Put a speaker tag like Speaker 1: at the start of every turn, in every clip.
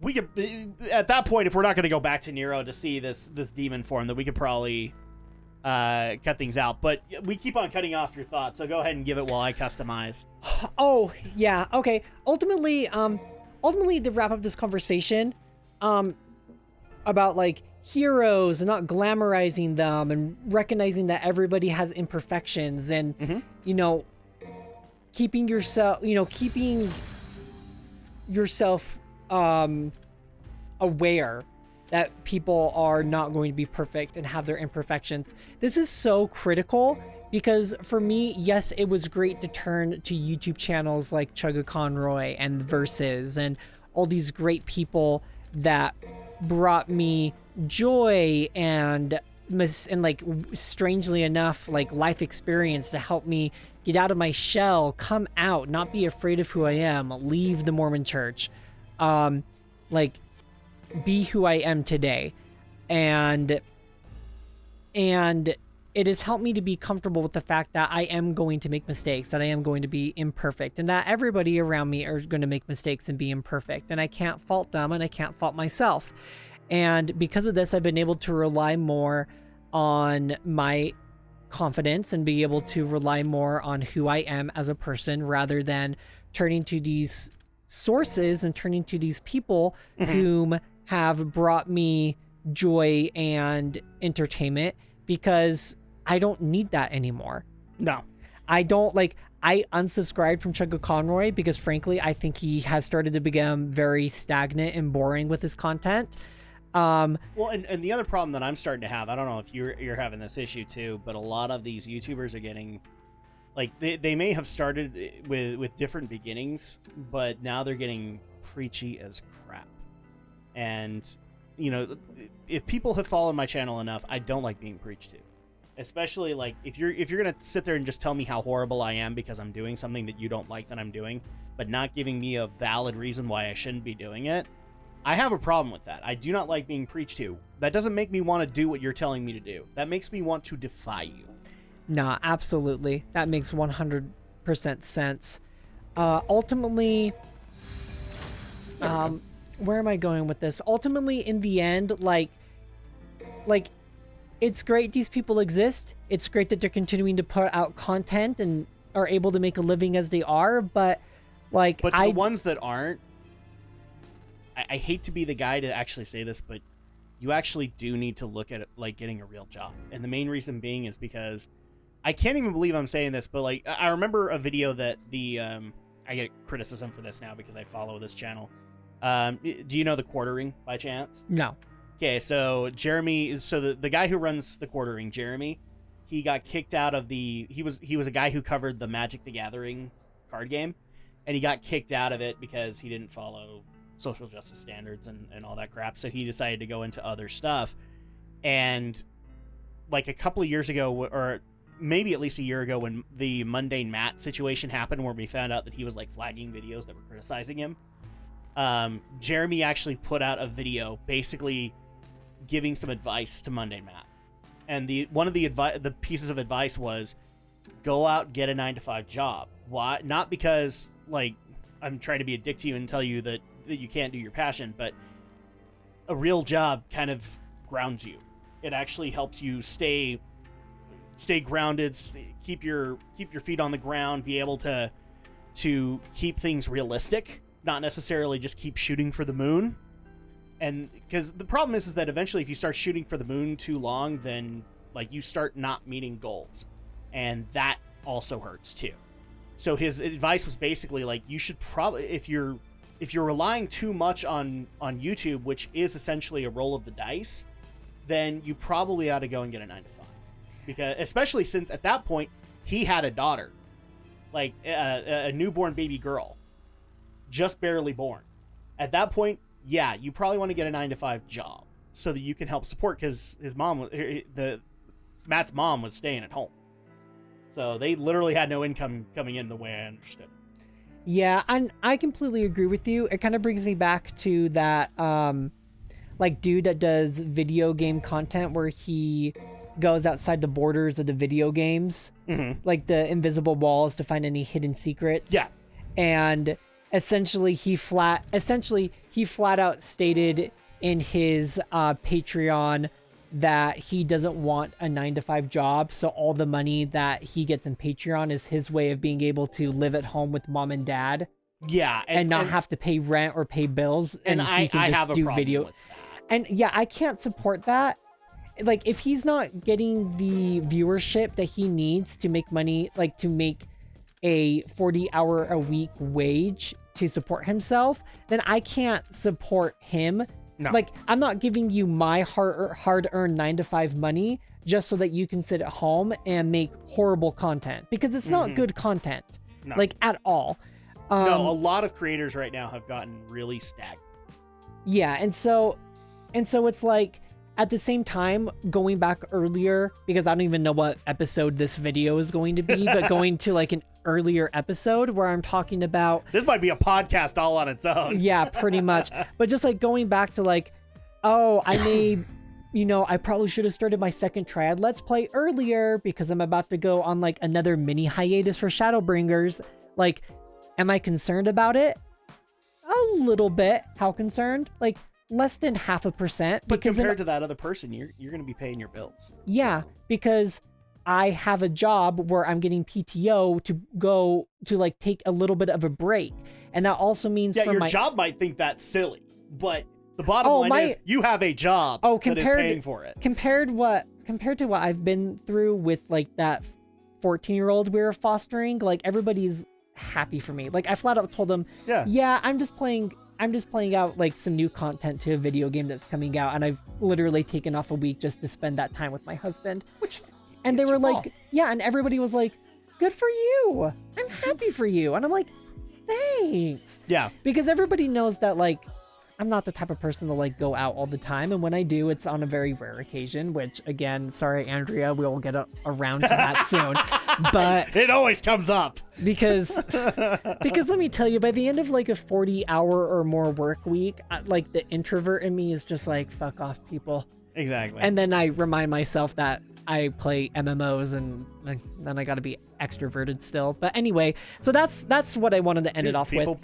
Speaker 1: we could, at that point, if we're not going to go back to Nero to see this demon form, then we could probably cut things out. But we keep on cutting off your thoughts, so go ahead and give it while I customize.
Speaker 2: Oh, yeah, okay. Ultimately, to wrap up this conversation, about like heroes and not glamorizing them and recognizing that everybody has imperfections and, you know, keeping yourself aware that people are not going to be perfect and have their imperfections. This is so critical because for me, yes, it was great to turn to YouTube channels like Chugga Conroy and Versus and all these great people that brought me joy and like strangely enough, like life experience to help me get out of my shell, come out, not be afraid of who I am, leave the Mormon church, like be who I am today. And it has helped me to be comfortable with the fact that I am going to make mistakes, that I am going to be imperfect, and that everybody around me are going to make mistakes and be imperfect, and I can't fault them and I can't fault myself. And because of this, I've been able to rely more on my confidence and be able to rely more on who I am as a person rather than turning to these sources and turning to these people whom have brought me joy and entertainment, because I don't need that anymore.
Speaker 1: No.
Speaker 2: I don't, like, I unsubscribed from Chugga Conroy because frankly, I think he has started to become very stagnant and boring with his content.
Speaker 1: Well, and the other problem that I'm starting to have, I don't know if you're having this issue too, but a lot of these YouTubers are getting, like, they may have started with different beginnings, but now they're getting preachy as crap. And, you know, if people have followed my channel enough, I don't like being preached to. Especially, like, if you're gonna sit there and just tell me how horrible I am because I'm doing something that you don't like that I'm doing, but not giving me a valid reason why I shouldn't be doing it, I have a problem with that. I do not like being preached to. That doesn't make me want to do what you're telling me to do. That makes me want to defy you.
Speaker 2: Nah, absolutely. That makes 100% sense. Ultimately, where am I going with this? Ultimately, in the end, like, it's great these people exist. It's great that they're continuing to put out content and are able to make a living as they are, but, like...
Speaker 1: But to the ones that aren't, I hate to be the guy to actually say this, but you actually do need to look at it like getting a real job. And the main reason being is because I can't even believe I'm saying this, but, like, I remember a video that I get criticism for this now because I follow this channel. Do you know the Quartering by chance?
Speaker 2: No.
Speaker 1: Okay, so Jeremy, so the guy who runs the Quartering, Jeremy, he got kicked out of he was a guy who covered the Magic the Gathering card game, and he got kicked out of it because he didn't follow social justice standards and all that crap. So he decided to go into other stuff. And like a couple of years ago, or maybe at least a year ago, when the Mundane Matt situation happened, where we found out that he was like flagging videos that were criticizing him, Jeremy actually put out a video basically giving some advice to Mundane Matt. And one of the pieces of advice was, go out, get a 9-to-5 job. Why? Not because, like, I'm trying to be a dick to you and tell you that you can't do your passion, but a real job kind of grounds you. It actually helps you stay grounded, keep your feet on the ground, be able to keep things realistic, not necessarily just keep shooting for the moon. And because the problem is that eventually if you start shooting for the moon too long, then, like, you start not meeting goals, and that also hurts too. So his advice was basically like, you should probably, if you're relying too much on YouTube, which is essentially a roll of the dice, then you probably ought to go and get a 9-to-5. Because, especially since at that point he had a daughter, like a newborn baby girl, just barely born. At that point, yeah, you probably want to get a 9-to-5 job so that you can help support, because Matt's mom was staying at home. So they literally had no income coming in, the way I understood.
Speaker 2: Yeah, and I completely agree with you. It kind of brings me back to that, like, dude that does video game content where he goes outside the borders of the video games, like the invisible walls, to find any hidden secrets.
Speaker 1: Yeah.
Speaker 2: And essentially he flat out stated in his Patreon that he doesn't want a 9-to-5 job, so all the money that he gets in Patreon is his way of being able to live at home with mom and dad.
Speaker 1: Yeah,
Speaker 2: and not have to pay rent or pay bills, and he can just do video.
Speaker 1: With that.
Speaker 2: And yeah, I can't support that. Like, if he's not getting the viewership that he needs to make money, like to make a 40-hour-a-week wage to support himself, then I can't support him.
Speaker 1: No.
Speaker 2: Like, I'm not giving you my hard-earned 9-to-5 money just so that you can sit at home and make horrible content, because it's not good content, like, at all.
Speaker 1: No, a lot of creators right now have gotten really stagnant.
Speaker 2: Yeah, and so it's like, at the same time, going back earlier, because I don't even know what episode this video is going to be, but going to like an earlier episode where I'm talking about...
Speaker 1: This might be a podcast all on its own.
Speaker 2: Yeah, pretty much. But just like going back to like, oh, I made... I probably should have started my second Triad Let's Play earlier because I'm about to go on like another mini hiatus for Shadowbringers. Like, am I concerned about it? A little bit. How concerned? Like, less than 0.5%.
Speaker 1: But compared to that other person, you're going to be paying your bills.
Speaker 2: Yeah,
Speaker 1: so.
Speaker 2: Because I have a job where I'm getting PTO to go to like take a little bit of a break. And that also means
Speaker 1: your job might think that's silly, but the bottom line is you have a job that is paying for it.
Speaker 2: Compared to what I've been through with like that 14-year-old we were fostering, like everybody's happy for me. Like I flat out told them, yeah, I'm just playing out like some new content to a video game that's coming out, and I've literally taken off a week just to spend that time with my husband. And they were like, yeah, and everybody was like, good for you. I'm happy for you. And I'm like, thanks.
Speaker 1: Yeah.
Speaker 2: Because everybody knows that like I'm not the type of person to like go out all the time, and when I do, it's on a very rare occasion, which again, sorry Andrea, we'll get around to that soon. But
Speaker 1: it always comes up.
Speaker 2: Because let me tell you, by the end of like a 40-hour or more work week, like the introvert in me is just like, fuck off, people.
Speaker 1: Exactly.
Speaker 2: And then I remind myself that I play MMOs, and then I got to be extroverted still. But anyway, so that's what I wanted to end it off with.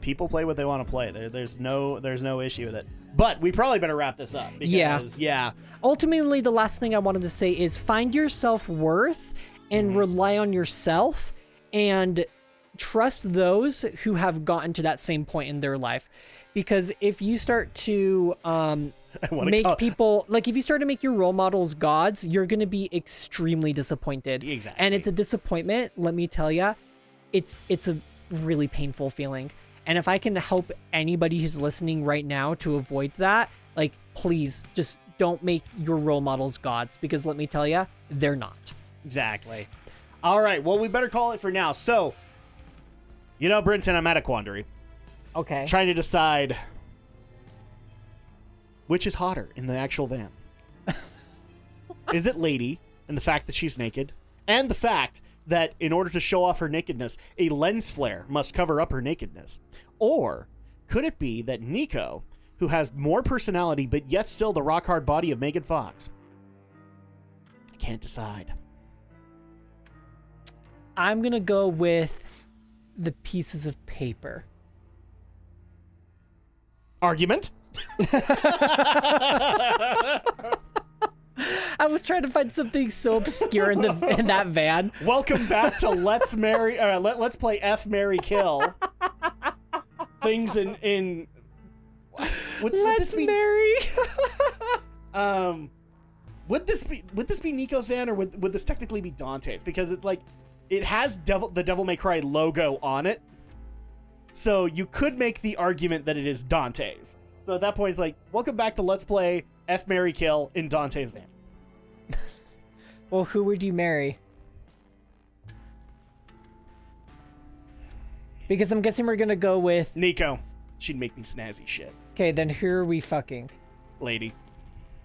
Speaker 1: People play what they want to play. There's no issue with it. But we probably better wrap this up. Because, yeah.
Speaker 2: Ultimately, the last thing I wanted to say is find your self-worth and rely on yourself, and trust those who have gotten to that same point in their life. Because if you start to if you start to make your role models gods, you're going to be extremely disappointed.
Speaker 1: Exactly.
Speaker 2: And it's a disappointment, let me tell you. It's a really painful feeling. And if I can help anybody who's listening right now to avoid that, like, please just don't make your role models gods, because let me tell you, they're not.
Speaker 1: Exactly. All right. Well, we better call it for now. So, Brinton, I'm at a quandary.
Speaker 2: Okay.
Speaker 1: Trying to decide which is hotter in the actual van. Is it Lady, and the fact that she's naked, and the fact that in order to show off her nakedness, a lens flare must cover up her nakedness? Or could it be that Nico, who has more personality but yet still the rock-hard body of Megan Fox? I can't decide.
Speaker 2: I'm going to go with the pieces of paper.
Speaker 1: Argument?
Speaker 2: I was trying to find something so obscure in that van.
Speaker 1: Welcome back to Let's Play F, Marry, Kill. Things in would
Speaker 2: Let's marry.
Speaker 1: Would this be Nico's van, or would this technically be Dante's? Because it's like it has the Devil May Cry logo on it, so you could make the argument that it is Dante's. So at that point, it's like, welcome back to Let's Play F, Marry, Kill in Dante's van.
Speaker 2: Well, who would you marry? Because I'm guessing we're gonna go with
Speaker 1: Nico. She'd make me snazzy shit.
Speaker 2: Okay, then who are we fucking?
Speaker 1: Lady.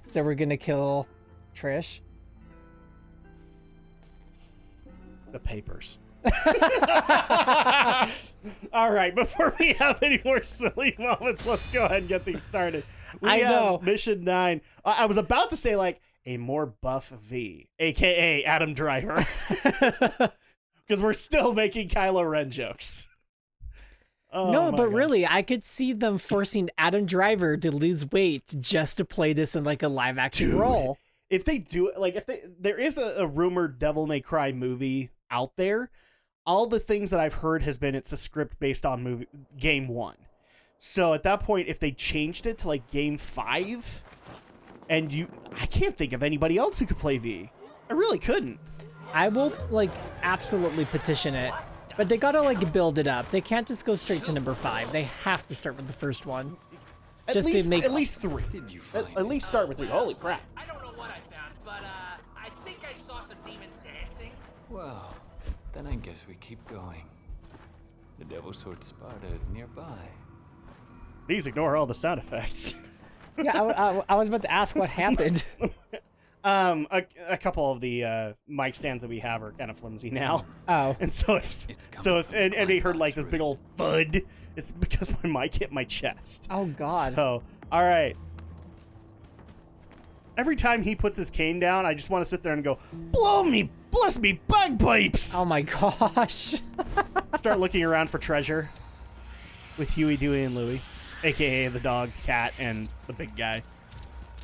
Speaker 2: So we're gonna kill Trish?
Speaker 1: The papers. All right, before we have any more silly moments, let's go ahead and get ththese started. We have Mission 9. I was about to say, like, a more buff V, a.k.a. Adam Driver. Because we're still making Kylo Ren jokes. Oh,
Speaker 2: No,
Speaker 1: my
Speaker 2: but
Speaker 1: God.
Speaker 2: really, I could see them forcing Adam Driver to lose weight just to play this in like a live action
Speaker 1: Dude.
Speaker 2: role.
Speaker 1: If they do it, like there is a rumored Devil May Cry movie out there. All the things that I've heard has been it's a script based on game 1. So at that point, if they changed it to like game 5, and I can't think of anybody else who could play V. I really couldn't.
Speaker 2: I will like absolutely petition it, but they gotta like build it up. They can't just go straight to number 5. They have to start with the first one.
Speaker 1: At
Speaker 2: Just to
Speaker 1: least,
Speaker 2: make-
Speaker 1: at least 3. At least start with 3. Holy crap.
Speaker 3: I don't know what I found, but I think I saw some demons dancing.
Speaker 4: Well, then I guess we keep going. The Devil's Sword Sparta is nearby.
Speaker 1: Please ignore all the sound effects.
Speaker 2: Yeah, I was about to ask what happened.
Speaker 1: A couple of the mic stands that we have are kind of flimsy now.
Speaker 2: Oh.
Speaker 1: And so if anybody heard like this
Speaker 4: true.
Speaker 1: big old thud, it's because my mic hit my chest.
Speaker 2: Oh, God.
Speaker 1: So, all right. Every time he puts his cane down, I just want to sit there and go, blow me, bless me, bagpipes!
Speaker 2: Oh my gosh.
Speaker 1: Start looking around for treasure with Huey, Dewey, and Louie, a.k.a. the dog, cat, and the big guy.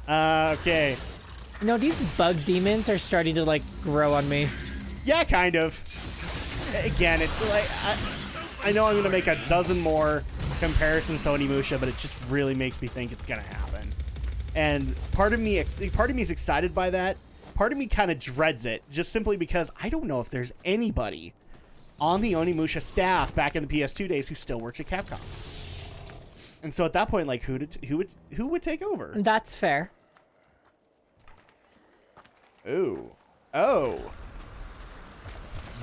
Speaker 1: Okay.
Speaker 2: You know, these bug demons are starting to like grow on me.
Speaker 1: Yeah, kind of. Again, it's like I know I'm gonna make a dozen more comparisons to Onimusha, but it just really makes me think it's gonna happen. And part of me is excited by that. Part of me kind of dreads it, just simply because I don't know if there's anybody on the Onimusha staff back in the PS2 days who still works at Capcom. And so at that point, like, who would take over?
Speaker 2: That's fair.
Speaker 1: Ooh. Oh.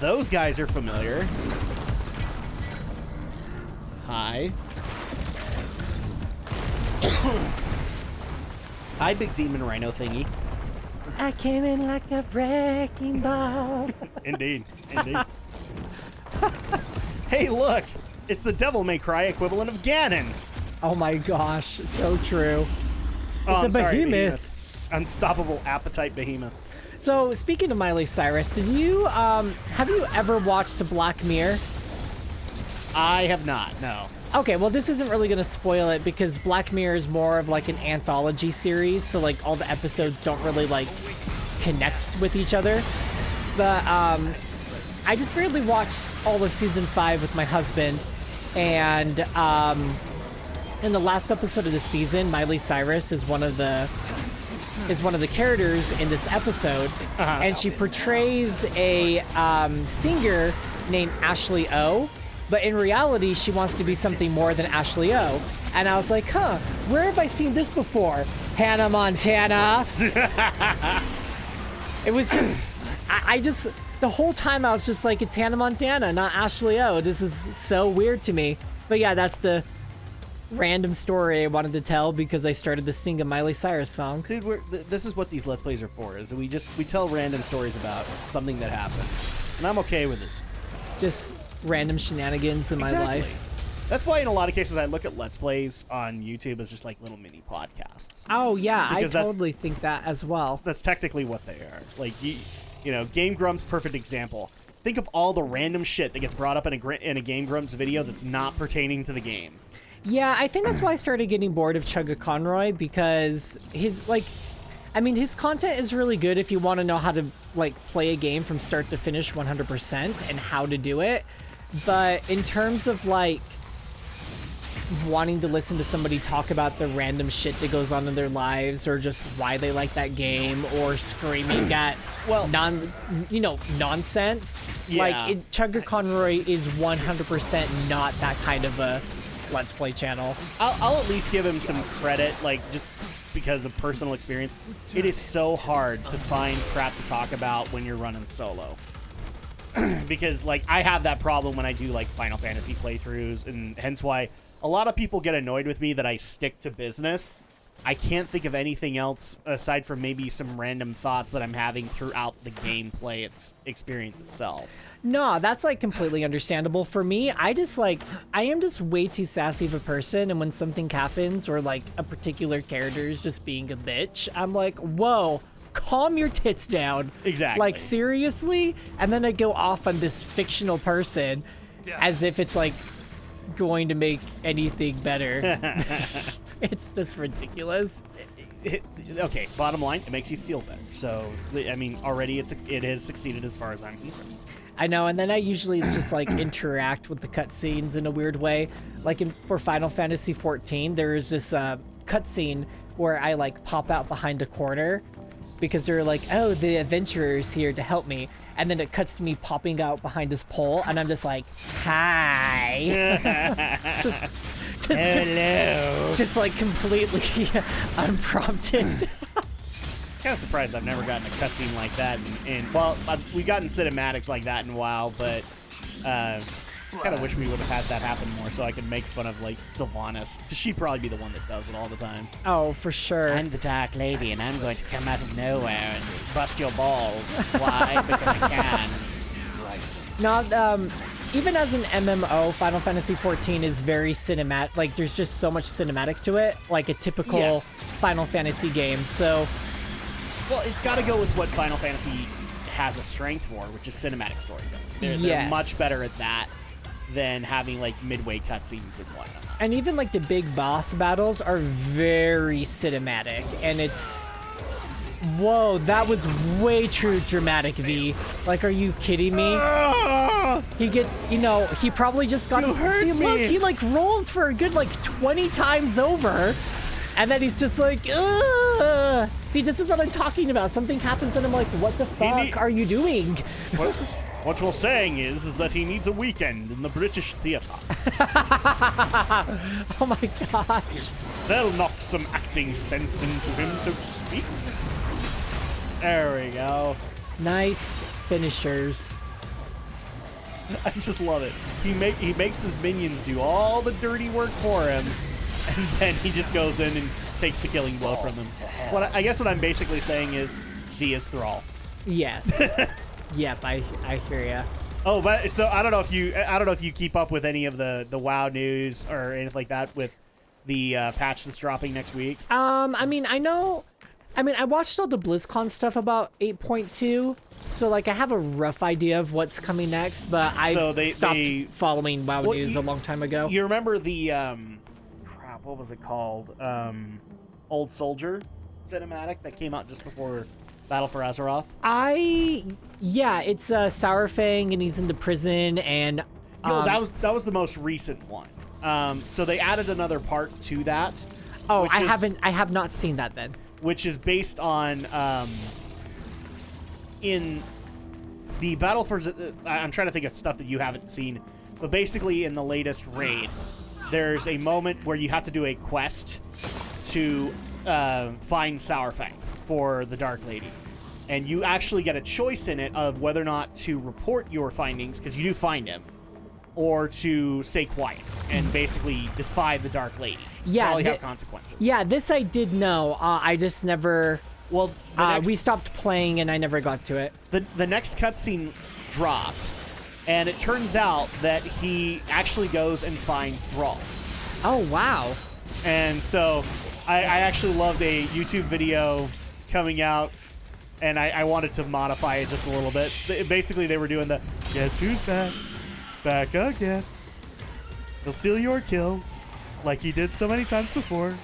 Speaker 1: Those guys are familiar. Hi. Hi, big demon rhino thingy.
Speaker 2: I came in like a wrecking ball.
Speaker 1: Indeed. Indeed. Hey, look. It's the Devil May Cry equivalent of Ganon.
Speaker 2: Oh my gosh, so true.
Speaker 1: Oh,
Speaker 2: It's
Speaker 1: I'm
Speaker 2: a
Speaker 1: sorry,
Speaker 2: behemoth.
Speaker 1: Unstoppable appetite behemoth.
Speaker 2: So speaking of Miley Cyrus, have you ever watched Black Mirror?
Speaker 1: I have not, no.
Speaker 2: Okay, well this isn't really gonna spoil it because Black Mirror is more of like an anthology series, so like all the episodes don't really like connect with each other. But I just barely watched all of season 5 with my husband, and in the last episode of the season, Miley Cyrus is one of the characters in this episode, and she portrays a singer named Ashley O. But in reality, she wants to be something more than Ashley O. And I was like, where have I seen this before? Hannah Montana. It was just, I just, the whole time I was just like, it's Hannah Montana, not Ashley O. This is so weird to me. But yeah, that's the random story I wanted to tell because I started to sing a Miley Cyrus song.
Speaker 1: Dude, this is what these Let's Plays are for, is we tell random stories about something that happened. And I'm okay with it.
Speaker 2: Just random shenanigans in my life.
Speaker 1: That's why in a lot of cases I look at Let's Plays on YouTube as just like little mini podcasts.
Speaker 2: Oh yeah,
Speaker 1: Because
Speaker 2: I
Speaker 1: that's-
Speaker 2: totally think that as well.
Speaker 1: That's technically what they are. Like, you know, Game Grumps, perfect example. Think of all the random shit that gets brought up in a Game Grumps video that's not pertaining to the game.
Speaker 2: Yeah, I think that's why I started getting bored of Chugga Conroy because his content is really good if you want to know how to like play a game from start to finish 100% and how to do it. But in terms of like wanting to listen to somebody talk about the random shit that goes on in their lives or just why they like that game or screaming at nonsense,
Speaker 1: Yeah.
Speaker 2: like Chugga Conroy is 100% not that kind of a Let's Play channel.
Speaker 1: I'll at least give him some credit, like, just because of personal experience. It is so hard to find crap to talk about when you're running solo. Because, like, I have that problem when I do, like, Final Fantasy playthroughs, and hence why a lot of people get annoyed with me that I stick to business. I can't think of anything else aside from maybe some random thoughts that I'm having throughout the gameplay experience itself.
Speaker 2: No, that's like completely understandable. For me, I am just way too sassy of a person, and when something happens or like a particular character is just being a bitch, I'm like, whoa, calm your tits down.
Speaker 1: Exactly.
Speaker 2: Like, seriously? And then I go off on this fictional person as if it's like going to make anything better. It's just ridiculous.
Speaker 1: Okay, bottom line, it makes you feel better. So, I mean, already it has succeeded as far as I'm concerned.
Speaker 2: I know, and then I usually just like interact with the cutscenes in a weird way. Like for Final Fantasy XIV, there is this cutscene where I like pop out behind a corner because they're like, "Oh, the adventurer's here to help me," and then it cuts to me popping out behind this pole, and I'm just like, "Hi." just
Speaker 1: Hello.
Speaker 2: Just like completely unprompted.
Speaker 1: Kind of surprised I've never gotten a cutscene like that. Well, we've gotten cinematics like that in WoW, but kind of wish we would have had that happen more so I could make fun of like Sylvanas. She'd probably be the one that does it all the time.
Speaker 2: Oh, for sure.
Speaker 1: I'm the Dark Lady, and I'm going to come out of nowhere and bust your balls. Why? Because I can.
Speaker 2: Not even as an MMO, Final Fantasy XIV is very cinematic. Like, there's just so much cinematic to it, like a typical Final Fantasy game. So,
Speaker 1: well, it's got to go with what Final Fantasy has a strength for, which is cinematic storytelling. They're much better at that than having like midway cutscenes and whatnot.
Speaker 2: And even like the big boss battles are very cinematic, and it's whoa, that was way too dramatic, V. Like, are you kidding me? He gets, he probably just got
Speaker 1: hurt me.
Speaker 2: Look, he like rolls for a good like 20 times over, and then he's just like, ugh. See, this is what I'm talking about. Something happens, and I'm like, what the fuck are you doing?
Speaker 1: What we're saying is that he needs a weekend in the British theatre.
Speaker 2: Oh my gosh.
Speaker 1: They'll knock some acting sense into him, so to speak. There we go.
Speaker 2: Nice finishers.
Speaker 1: I just love it. He makes his minions do all the dirty work for him, and then he just goes in and takes the killing blow from them. I guess what I'm basically saying is, V is Thrall.
Speaker 2: Yes. Yep, I hear ya.
Speaker 1: Oh, but so I don't know if you keep up with any of the WoW news or anything like that with the patch that's dropping next week.
Speaker 2: I mean, I watched all the BlizzCon stuff about 8.2, so like I have a rough idea of what's coming next, but I stopped following WoW news a long time ago.
Speaker 1: You remember the what was it called? Old Soldier cinematic that came out just before Battle for Azeroth?
Speaker 2: It's Sourfang, and he's in the prison, and
Speaker 1: that was the most recent one. So they added another part to that.
Speaker 2: Oh, I have not seen that then.
Speaker 1: Which is based on in the Battle for I'm trying to think of stuff that you haven't seen, but basically in the latest raid, there's a moment where you have to do a quest to find Sourfang for the Dark Lady. And you actually get a choice in it of whether or not to report your findings, because you do find him, or to stay quiet and basically defy the Dark Lady.
Speaker 2: Yeah,
Speaker 1: probably have consequences.
Speaker 2: Yeah, this I did know. I just never.
Speaker 1: Well,
Speaker 2: we stopped playing and I never got to it.
Speaker 1: The next cutscene dropped, and it turns out that he actually goes and finds Thrall.
Speaker 2: Oh wow!
Speaker 1: And so I actually loved a YouTube video coming out. And I wanted to modify it just a little bit. Basically, they were doing the, guess who's back? Back again. He'll steal your kills, like he did so many times before.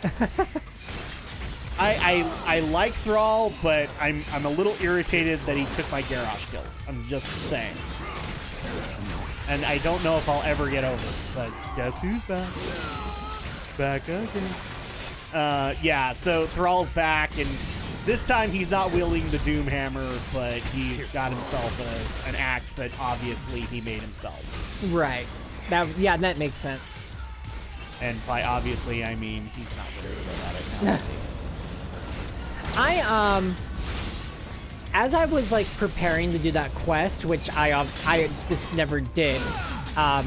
Speaker 1: I like Thrall, but I'm a little irritated that he took my Garrosh kills. I'm just saying. And I don't know if I'll ever get over it, but guess who's back? Back again. Yeah, so Thrall's back, and this time he's not wielding the Doom Hammer, but he's got himself an axe that obviously he made himself.
Speaker 2: Right. That makes sense.
Speaker 1: And by obviously, I mean he's not very good at it now.
Speaker 2: As I was like preparing to do that quest, which I just never did, I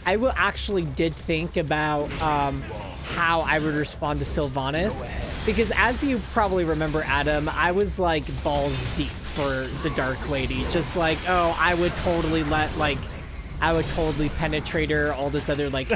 Speaker 2: actually did think about how I would respond to Sylvanas, because as you probably remember, Adam, I was like balls deep for the Dark Lady, just like, oh, I would totally penetrate her, all this other like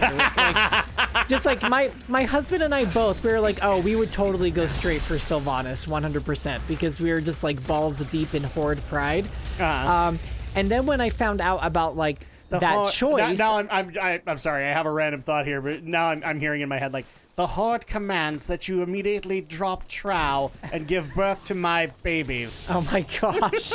Speaker 2: just like my husband and I both, we were like, oh, we would totally go straight for Sylvanas 100%, because we were just like balls deep in Horde pride. And then when I found out about like that choice.
Speaker 1: Now I'm sorry. I have a random thought here, but now I'm hearing in my head like the Horde commands that you immediately drop trow and give birth to my babies.
Speaker 2: Oh my gosh.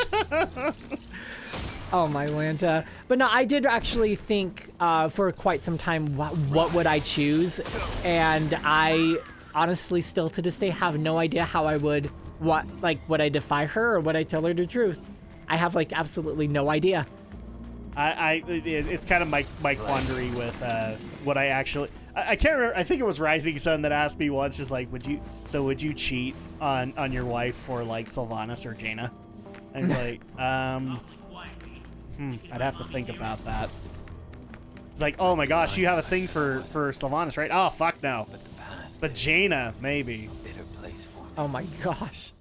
Speaker 2: Oh my Lanta. But no, I did actually think for quite some time, what would I choose? And I honestly still to this day have no idea how I would, would I defy her or would I tell her the truth? I have like absolutely no idea.
Speaker 1: It's kind of my quandary with what I actually, I can't remember. I think it was Rising Sun that asked me once, just like, would you cheat on your wife for like Sylvanas or Jaina? And like, I'd have to think about that. It's like, oh my gosh, you have a thing for Sylvanas, right? Oh fuck no. But Jaina, maybe.
Speaker 4: Bitter place for me.
Speaker 2: Oh my gosh.